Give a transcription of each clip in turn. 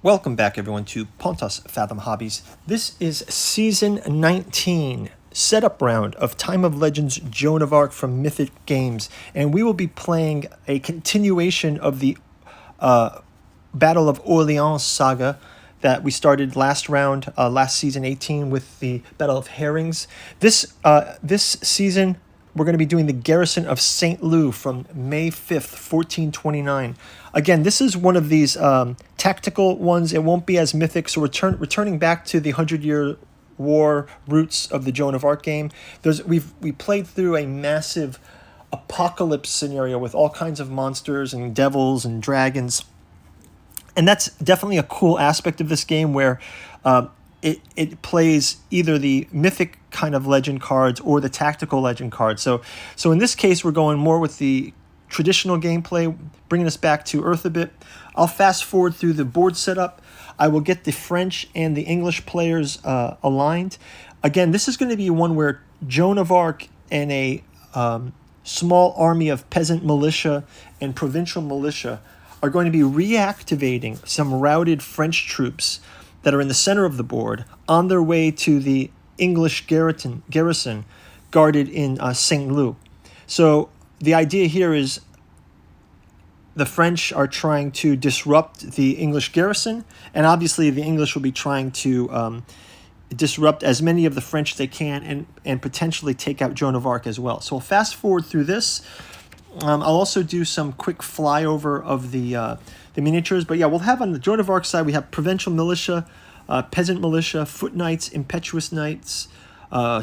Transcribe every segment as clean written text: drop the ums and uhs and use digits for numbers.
Welcome back, everyone, to Pontos Fathom Hobbies. This is Season 19, setup round of Time of Legends Joan of Arc from Mythic Games. And we will be playing a continuation of the Battle of Orleans saga that we started last round, last Season 18, with the Battle of Herrings. This season, we're going to be doing the Garrison of Saint-Loup from May 5th, 1429. Again, this is one of these tactical ones. It won't be as mythic, so returning back to the 100-Year War roots of the Joan of Arc game. We played through a massive apocalypse scenario with all kinds of monsters and devils and dragons. And that's definitely a cool aspect of this game where it plays either the mythic kind of legend cards or the tactical legend cards. So in this case, we're going more with the traditional gameplay, bringing us back to Earth a bit. I'll fast forward through the board setup. I will get the French and the English players aligned. Again, this is going to be one where Joan of Arc and a small army of peasant militia and provincial militia are going to be reactivating some routed French troops that are in the center of the board on their way to the English garrison guarded in Saint-Loup. So the idea here is the French are trying to disrupt the English garrison, and obviously the English will be trying to disrupt as many of the French they can and potentially take out Joan of Arc as well. So we'll fast forward through this. I'll also do some quick flyover of the miniatures. But yeah, we'll have on the Joan of Arc side, we have provincial militia, peasant militia, foot knights, impetuous knights,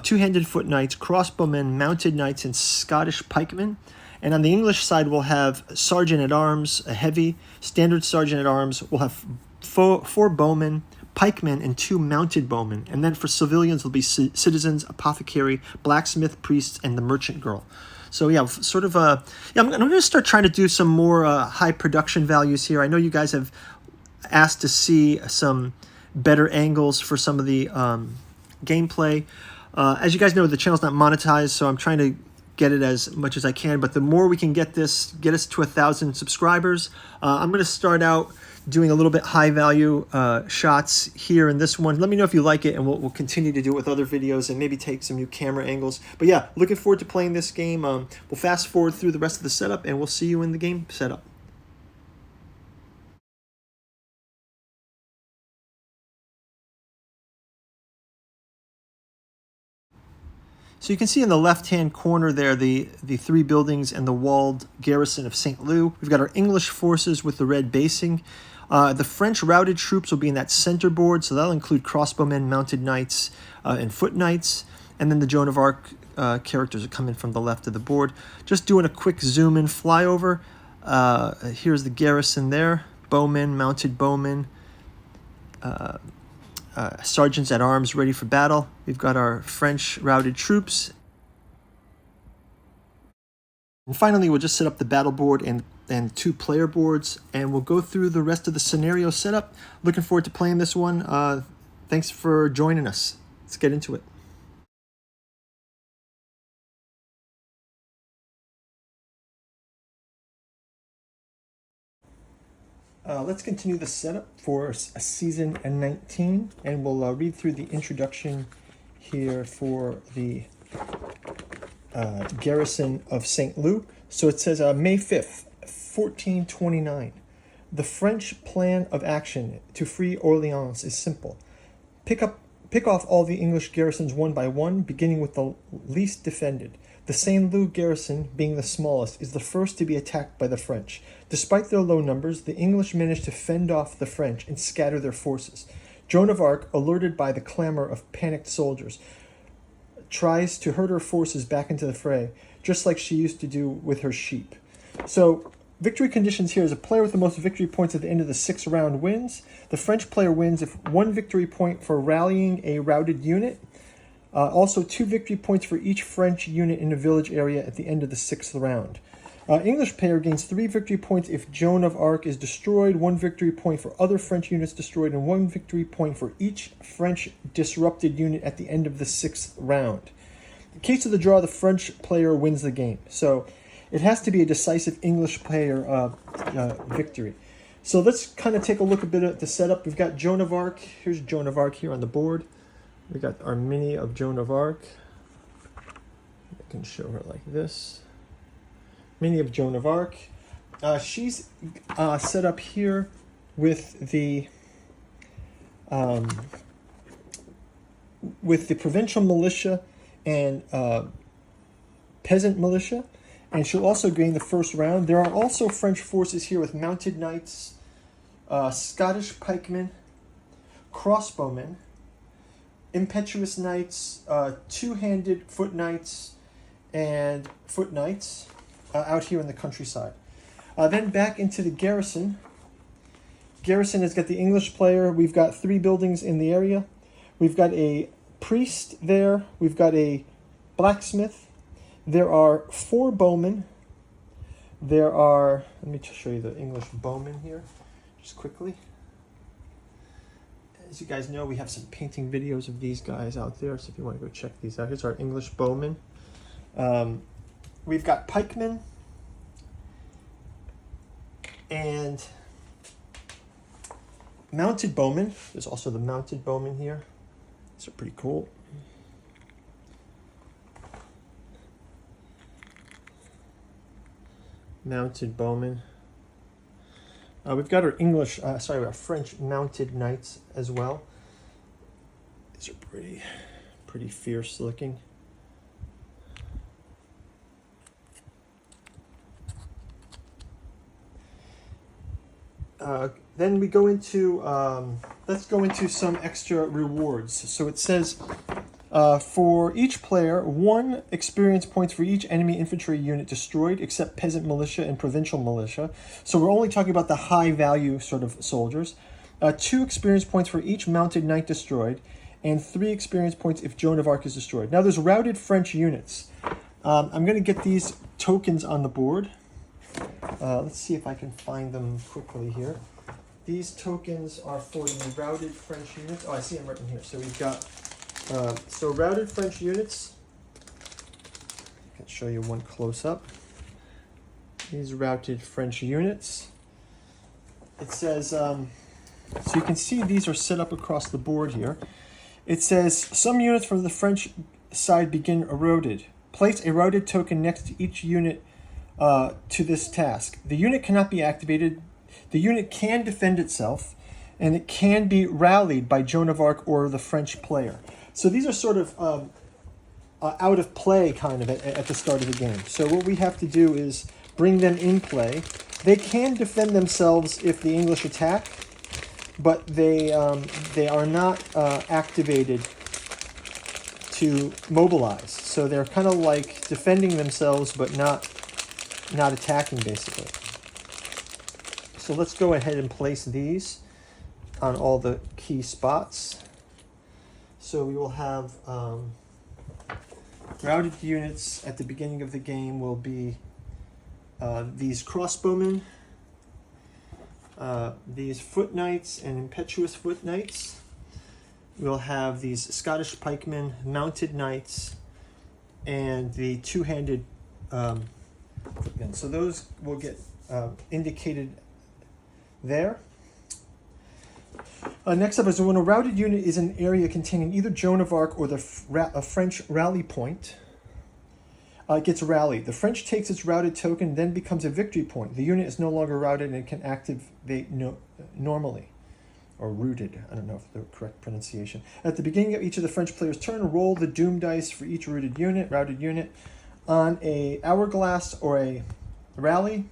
two-handed foot knights, crossbowmen, mounted knights, and Scottish pikemen. And on the English side, we'll have sergeant-at-arms, a heavy, standard sergeant-at-arms. We'll have four bowmen, pikemen, and two mounted bowmen. And then for civilians, will be citizens, apothecary, blacksmith, priests, and the merchant girl. So yeah, sort of I'm going to start trying to do some more high production values here. I know you guys have asked to see some better angles for some of the gameplay. As you guys know, the channel's not monetized, so I'm trying to get it as much as I can. But the more we can get us to 1,000 subscribers, I'm going to start out doing a little bit high value shots here in this one. Let me know if you like it, and we'll continue to do it with other videos and maybe take some new camera angles. But yeah, looking forward to playing this game. We'll fast forward through the rest of the setup, and we'll see you in the game setup. So you can see in the left-hand corner there the three buildings and the walled garrison of Saint-Loup. We've got our English forces with the red basing. The French routed troops will be in that center board, so that'll include crossbowmen, mounted knights, and foot knights. And then the Joan of Arc characters are coming from the left of the board. Just doing a quick zoom-in flyover. Here's the garrison there. Bowmen, mounted bowmen, sergeants at arms ready for battle. We've got our French routed troops. And finally, we'll just set up the battle board and two player boards, and we'll go through the rest of the scenario setup. Looking forward to playing this one. Thanks for joining us. Let's get into it. Let's continue the setup for Season 19, and we'll read through the introduction here for the Garrison of Saint-Loup. So it says May 5th, 1429. The French plan of action to free Orleans is simple. Pick off all the English garrisons one by one, beginning with the least defended. The Saint-Loup garrison, being the smallest, is the first to be attacked by the French. Despite their low numbers, the English managed to fend off the French and scatter their forces. Joan of Arc, alerted by the clamor of panicked soldiers, tries to herd her forces back into the fray, just like she used to do with her sheep. So, victory conditions here is a player with the most victory points at the end of the 6th round wins. The French player wins if 1 victory point for rallying a routed unit. Also, 2 victory points for each French unit in a village area at the end of the 6th round. English player gains 3 victory points if Joan of Arc is destroyed, 1 victory point for other French units destroyed, and 1 victory point for each French disrupted unit at the end of the 6th round. In case of the draw, the French player wins the game. So it has to be a decisive English player victory. So let's kind of take a look a bit at the setup. We've got Joan of Arc. Here's Joan of Arc here on the board. We got our mini of Joan of Arc. I can show her like this. Mini of Joan of Arc. She's set up here with the provincial militia and peasant militia, and she'll also gain the first round. There are also French forces here with mounted knights, Scottish pikemen, crossbowmen, impetuous knights, two-handed foot knights, and foot knights out here in the countryside. Then back into the garrison. Garrison has got the English player. We've got 3 buildings in the area. We've got a priest there. We've got a blacksmith. There are 4 bowmen. There are, let me just show you the English bowmen here, just quickly. As you guys know, we have some painting videos of these guys out there, so if you want to go check these out. Here's our English bowmen. We've got pikemen and mounted bowmen. There's also the mounted bowmen here. These are pretty cool. Mounted bowmen. We've got our our French mounted knights as well. These are pretty fierce looking. Then we go into, let's go into some extra rewards. So it says, for each player, 1 experience points for each enemy infantry unit destroyed, except peasant militia and provincial militia. So we're only talking about the high value sort of soldiers. 2 experience points for each mounted knight destroyed, and 3 experience points if Joan of Arc is destroyed. Now there's routed French units. I'm going to get these tokens on the board. Let's see if I can find them quickly here. These tokens are for the routed French units. Oh, I see them written here. So we've got, routed French units. I can show you one close up. These routed French units. It says, so you can see these are set up across the board here. It says, some units from the French side begin eroded. Place a routed token next to each unit to this task. The unit cannot be activated. The unit can defend itself, and it can be rallied by Joan of Arc or the French player. So these are sort of out of play kind of at the start of the game. So what we have to do is bring them in play. They can defend themselves if the English attack, but they are not activated to mobilize. So they're kind of like defending themselves, but not attacking, basically. So let's go ahead and place these on all the key spots. So we will have routed units at the beginning of the game will be these crossbowmen, these foot knights and impetuous foot knights. We'll have these Scottish pikemen, mounted knights, and the two-handed footmen. So those will get indicated there. Next up is when a routed unit is in an area containing either Joan of Arc or a French rally point, it gets rallied. The French takes its routed token, then becomes a victory point. The unit is no longer routed and can activate normally, or rooted. I don't know if the correct pronunciation. At the beginning of each of the French players' turn, roll the doom dice for each routed unit. On a hourglass or a rally,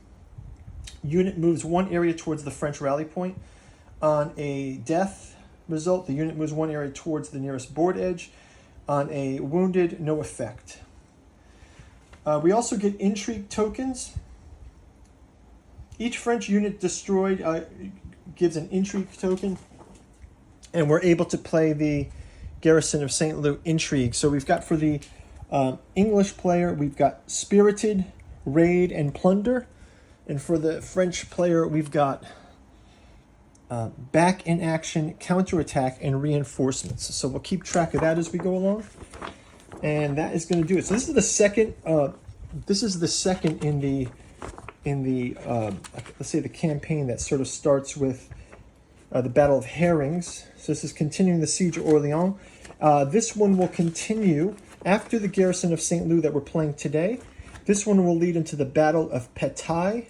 unit moves 1 area towards the French rally point. On a death result, the unit moves 1 area towards the nearest board edge. On a wounded, no effect. We also get intrigue tokens. Each French unit destroyed gives an intrigue token, and we're able to play the Garrison of Saint-Loup intrigue. So we've got for the English player, we've got spirited, raid, and plunder. And for the French player, we've got back in action, counterattack, and reinforcements. So we'll keep track of that as we go along. And that is going to do it. So this is the second. This is the second in the in the, let's say, the campaign that sort of starts with the Battle of Herrings. So this is continuing the Siege of Orleans. This one will continue after the garrison of Saint-Loup that we're playing today. This one will lead into the Battle of Pétaille.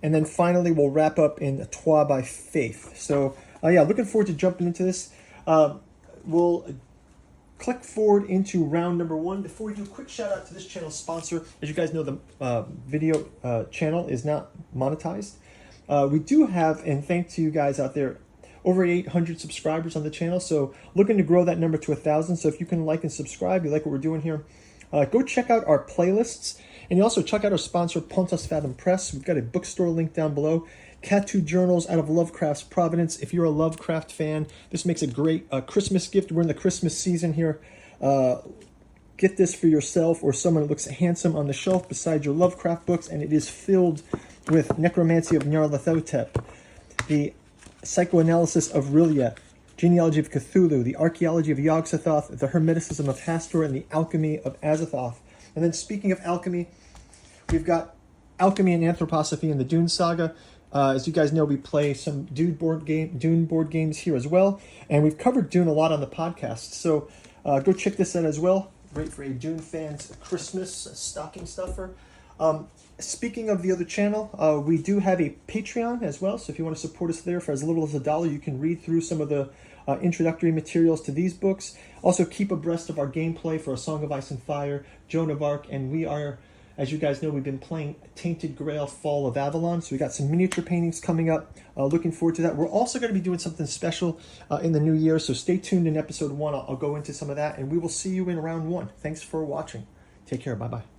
And then finally, we'll wrap up in Troyes by Faith. So, yeah, looking forward to jumping into this. We'll click forward into round number 1. Before we do, a quick shout out to this channel's sponsor. As you guys know, the video channel is not monetized. We do have, and thanks to you guys out there, over 800 subscribers on the channel. So looking to grow that number to 1,000. So if you can like and subscribe, you like what we're doing here, go check out our playlists. And you also check out our sponsor, Pontos Fathom Press. We've got a bookstore link down below. Cat 2 journals out of Lovecraft's Providence. If you're a Lovecraft fan, this makes a great Christmas gift. We're in the Christmas season here. Get this for yourself or someone who looks handsome on the shelf beside your Lovecraft books. And it is filled with Necromancy of Nyarlathotep, the Psychoanalysis of Rilya, Genealogy of Cthulhu, the Archaeology of Yog-Sothoth, the Hermeticism of Hastur, and the Alchemy of Azathoth. And then speaking of alchemy, we've got Alchemy and Anthroposophy in the Dune Saga. As you guys know, we play some Dune board games here as well. And we've covered Dune a lot on the podcast. So go check this out as well. Great for a Dune fan's Christmas stocking stuffer. Speaking of the other channel, we do have a Patreon as well. So if you want to support us there for as little as $1, you can read through some of the introductory materials to these books. Also keep abreast of our gameplay for A Song of Ice and Fire, Joan of Arc, and we are, as you guys know, we've been playing Tainted Grail, Fall of Avalon. So we got some miniature paintings coming up. Looking forward to that. We're also going to be doing something special in the new year. So stay tuned in episode 1. I'll go into some of that, and we will see you in round 1. Thanks for watching. Take care. Bye-bye.